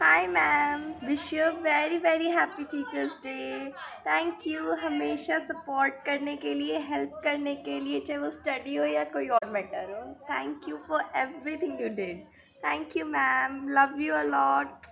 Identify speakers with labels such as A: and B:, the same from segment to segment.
A: Hi ma'am, wish you very very happy teachers day. Thank you हमेशा support करने के लिए, हेल्प करने के लिए, चाहे वो स्टडी हो या कोई और मैटर हो। Thank you for everything you did. Thank you ma'am, love you a lot,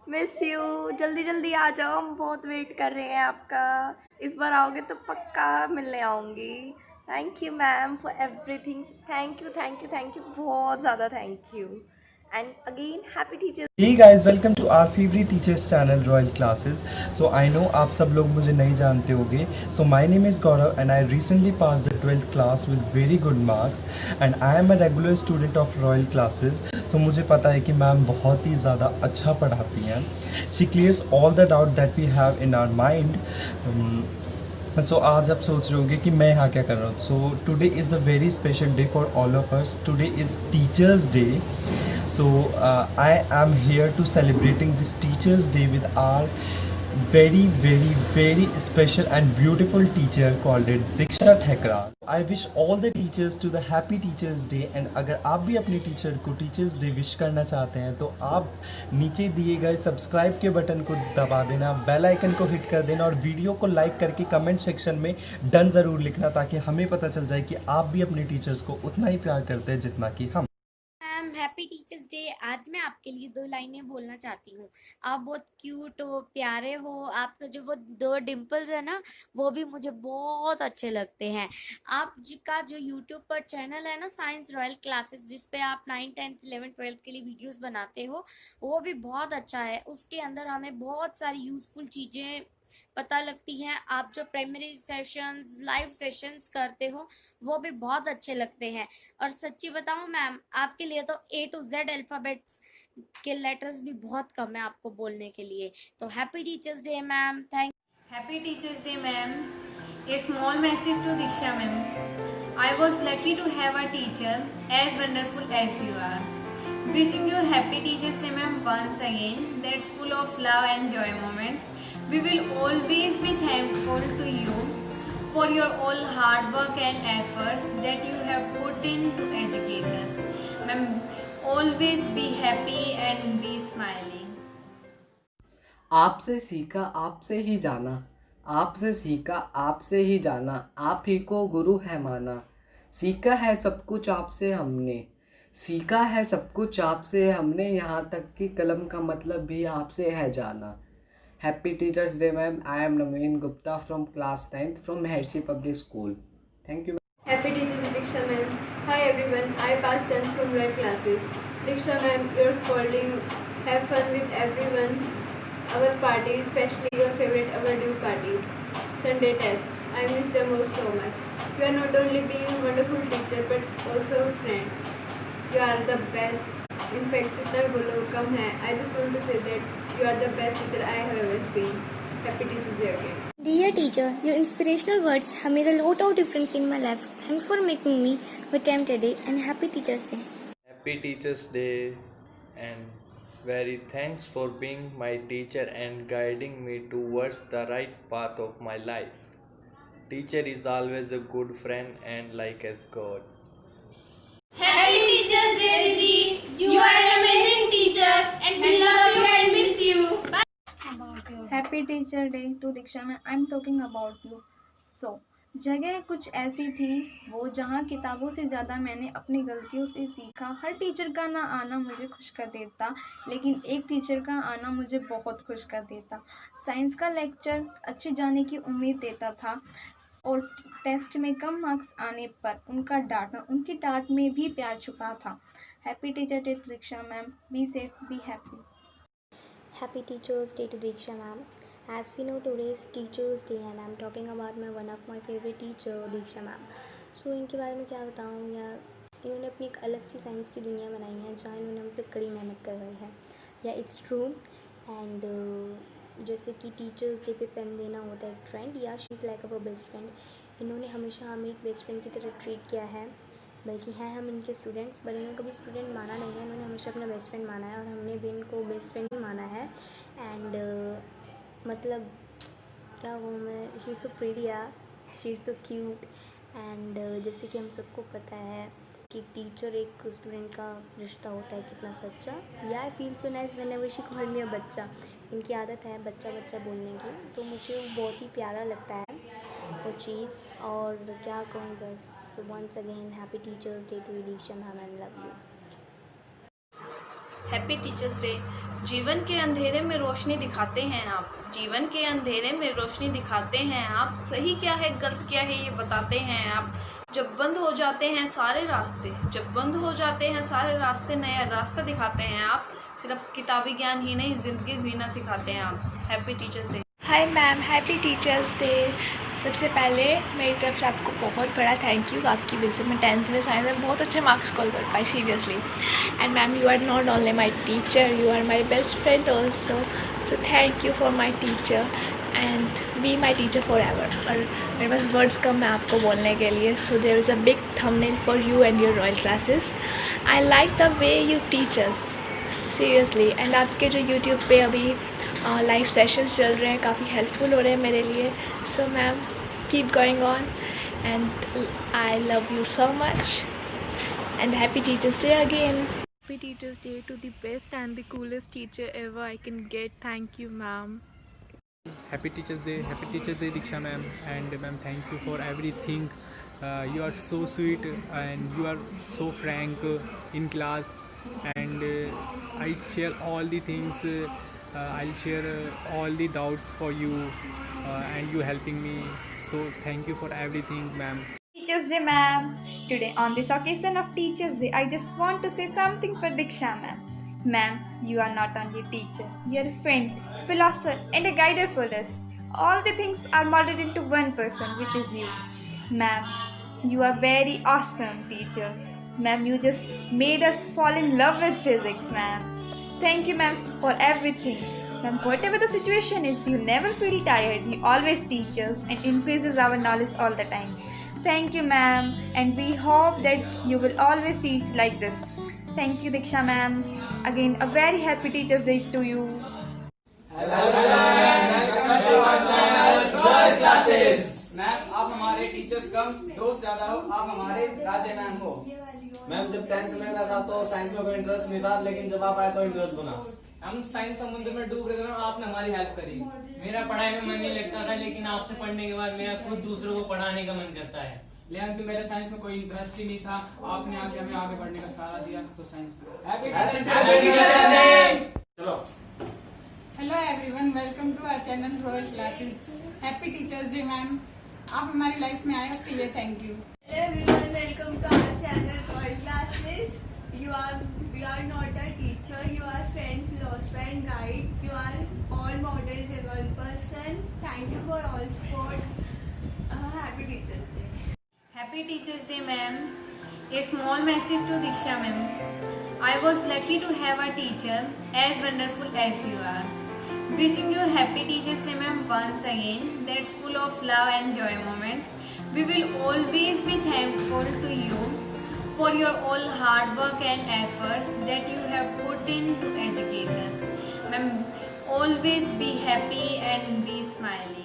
A: miss you. जल्दी जल्दी आ जाओ, हम बहुत वेट कर रहे हैं आपका। इस बार आओगे तो पक्का मिलने आऊँगी। Thank you ma'am for everything. Thank you thank you thank you, बहुत ज़्यादा thank you. And again happy teachers.
B: Hey guys, welcome to our favorite teachers channel Royal Classes. So I know आप सब लोग मुझे नहीं जानते होंगे. So my name is Gaurav and I recently passed the 12th class with very good marks and I am a regular student of Royal Classes. So मुझे पता है कि मैम बहुत ही ज़्यादा अच्छा पढ़ाती हैं. She clears all the doubt that we have in our mind. सो आज आप सोच रहे होगे कि मैं यहाँ क्या कर रहा हूँ. So today is a very special day for all of us. Today is teachers day. So I am here to celebrating this Teachers Day with our very special and beautiful teacher called it Diksha Thekra. I wish all the teachers to the happy Teachers Day and अगर आप भी अपने teacher को Teachers Day wish करना चाहते हैं तो आप नीचे दिए गए सब्सक्राइब के बटन को दबा देना, बेल आइकन को हिट कर देना और वीडियो को लाइक करके कमेंट सेक्शन में डन ज़रूर लिखना ताकि हमें पता चल जाए कि आप भी अपने टीचर्स को उतना ही प्यार करते हैं जितना कि हम.
C: Ma'am happy teachers day. आज मैं आपके लिए 2 लाइनें बोलना चाहती हूँ। आप बहुत क्यूट हो, प्यारे हो, आपका जो वो 2 डिम्पल्स है ना, वो भी मुझे बहुत अच्छे लगते हैं। आप का जो यूट्यूब पर चैनल है ना, साइंस रॉयल क्लासेस, जिस पे आप 9th 10th 11th 12th के लिए वीडियोस बनाते हो, वो भी बहुत अच्छा है। उसके अंदर हमें बहुत सारी यूज़फुल चीज़ें पता लगती हैं। आप जो प्राइमरी सेशंस, लाइव सेशंस करते हो, वो भी बहुत अच्छे लगते हैं। और सच्ची बताऊं मैम, आपके लिए तो A to Z अल्फ़ाबेट्स के लेटर्स भी बहुत कम है आपको बोलने के लिए। तो happy teachers day ma'am. Thank
D: Happy Teachers Day, ma'am. A small message to Diksha, ma'am. I was lucky to have a teacher as wonderful as you are. Wishing you Happy Teachers Day, ma'am, once again. That's full of love and joy moments. We will always be thankful to you for your all hard work and efforts that you have put in to educate us. Ma'am, always be happy and be smiling.
E: आपसे सीखा आपसे ही जाना, आपसे सीखा आपसे ही जाना, आप ही को गुरु है माना। सीखा है सब कुछ आपसे हमने, सीखा है सब कुछ आपसे हमने, यहाँ तक कि कलम का मतलब भी आपसे है जाना. Happy teachers day ma'am. I am Naveen Gupta from class 9th from Maharishi public school. Thank you.
F: Happy Teachers Day, Diksha ma'am. Hi everyone, I passed 10th from Red classes. Diksha ma'am, your scolding, have fun with everyone. Our party, especially your favorite overdue party, Sunday test. I miss them all so much. You are not only being a wonderful teacher but also a friend. You are the best. In fact, जितना भी बोलो कम है. I just want to say that you are the best teacher I have ever seen. Happy Teachers Day again.
G: Dear teacher, your inspirational words have made a lot of difference in my life. Thanks for making me with time today and happy Teachers Day.
H: Happy Teachers Day and very thanks for being my teacher and guiding me towards the right path of my life. Teacher is always a good friend and like as God.
I: Happy Teachers Day, Didi. You are an amazing teacher and we love you and miss you.
J: Happy teacher day to Diksha ma'am. I am talking about you. So जगह कुछ ऐसी थी वो जहाँ किताबों से ज़्यादा मैंने अपनी गलतियों से सीखा. हर टीचर का ना आना मुझे खुश कर देता, लेकिन एक टीचर का आना मुझे बहुत खुश कर देता. साइंस का लेक्चर अच्छे जाने की उम्मीद देता था और टेस्ट में कम मार्क्स आने पर उनका डांटना, उनकी डांट में भी प्यार छुपा था. Happy teacher day to Diksha ma'am. Be safe, be happy.
K: Happy Teachers Day to Diksha ma'am. As we know, today is Teachers Day and I'm talking about one of my favorite teacher Diksha ma'am. So इनके बारे में क्या बताऊँ यार. इन्होंने अपनी एक अलग सी साइंस की दुनिया बनाई है जहाँ इन्होंने हमसे कड़ी मेहनत करवाई है. या इट्स ट्रू. एंड जैसे कि टीचर्स डे पे पेन देना होता है एक ट्रेंड, या she is like our best friend. इन्होंने हमेशा हमें एक बेस्ट फ्रेंड की तरह ट्रीट किया है. बल्कि हैं हम इनके स्टूडेंट्स, पर इन्होंने कभी स्टूडेंट माना नहीं है. इन्होंने हमेशा अपना बेस्ट फ्रेंड माना है और हमने भी इनको बेस्ट फ्रेंड ही माना है. एंड मतलब क्या कहूँ मैं, she is so pretty, she is so cute. And जैसे कि हम सबको पता है कि टीचर एक स्टूडेंट का रिश्ता होता है कितना सच्चा। या I feel so nice whenever she call me a बच्चा। इनकी आदत है बच्चा बच्चा बोलने की, तो मुझे वो बहुत ही प्यारा लगता है वो चीज़। और क्या कहूँ, बस once again happy teachers Day to Diksha ma'am and love you.
I: Happy teachers Day. जीवन के अंधेरे में रोशनी दिखाते हैं आप, जीवन के अंधेरे में रोशनी दिखाते हैं आप, सही क्या है गलत क्या है ये बताते हैं आप। जब बंद हो जाते हैं सारे रास्ते, जब बंद हो जाते हैं सारे रास्ते, नया रास्ता दिखाते हैं आप। सिर्फ किताबी ज्ञान ही नहीं, ज़िंदगी जीना सिखाते हैं आप। Happy teachers day.
L: Hi ma'am, happy teachers day. सबसे पहले मेरी तरफ से आपको बहुत बड़ा थैंक यू। आपकी वजह से मैं 10th में साइंस में बहुत अच्छे मार्क्स स्कोर कर पाई, seriously. And ma'am, you are not only my teacher, you are my best friend also. So thank you for my teacher and be my teacher forever. और मेरे पास words कम है आपको बोलने के लिए। So there is a big thumbnail for you and your Royal Classes. I like the way you teach us, seriously. And आपके जो YouTube पे अभी लाइव सेशंस चल रहे हैं काफ़ी हेल्पफुल हो रहे हैं मेरे लिए। So ma'am, keep going on and I love you so much and happy teachers Day again. Happy teachers Day to the best and the coolest teacher ever I can get. Thank you ma'am.
M: Happy Teachers Day Diksha ma'am, and ma'am, thank you for everything. You are so sweet and you are so frank in class, and I share all the things. I'll share all the doubts for you, and you helping me. So thank you for everything, ma'am.
N: Teachers Day, ma'am. Today on this occasion of Teachers Day, I just want to say something for Diksha ma'am. Ma'am, you are not only a teacher, you are a friend, philosopher and a guider for us. All the things are molded into one person, which is you. Ma'am, you are very awesome teacher. Ma'am, you just made us fall in love with physics, ma'am. Thank you, ma'am, for everything. Ma'am, whatever the situation is, you never feel tired. You always teach us and increases our knowledge all the time. Thank you, ma'am, and we hope that you will always teach like this. Thank you, Diksha ma'am. Again, a very happy Teachers Day to you.
O: Ma'am, आप हमारे teachers कम, दोस्त ज्यादा हो, आप हमारे राजे ma'am हो।
P: Ma'am, जब 10th में मैं था तो साइंस में कोई इंटरेस्ट नहीं था, लेकिन जब आप आए तो इंटरेस्ट बना।
O: हम साइंस समुद्र में डूब रहे थे, आपने हमारी हेल्प करी।
Q: मेरा पढ़ाई में मन नहीं लगता था, लेकिन आपसे पढ़ने के बाद मेरा खुद दूसरों को पढ़ाने का मन करता है।
O: लेकिन मेरे साइंस में कोई इंटरेस्ट ही नहीं था, आपने आके हमें आगे बढ़ने का सहारा दिया, तो साइंस।
P: चलो।
R: Hello everyone, welcome to our channel Royal Classes. Happy teachers day ma'am. आप हमारी लाइफ में आए उसके लिए thank you.
S: Hello everyone, welcome to our channel Royal Classes. We are not a teacher, you are friend, philosopher and guide. You are all models in one person. Thank you for all support. Happy Teachers Day.
D: Happy Teachers Day, ma'am. A small message to Diksha ma'am. I was lucky to have a teacher as wonderful as you are. Wishing you happy Teachers Day, ma'am, once again. That's full of love and joy moments. We will always be thankful to you for your all hard work and efforts that you have put in to educate us. Ma'am, always be happy and be smiling.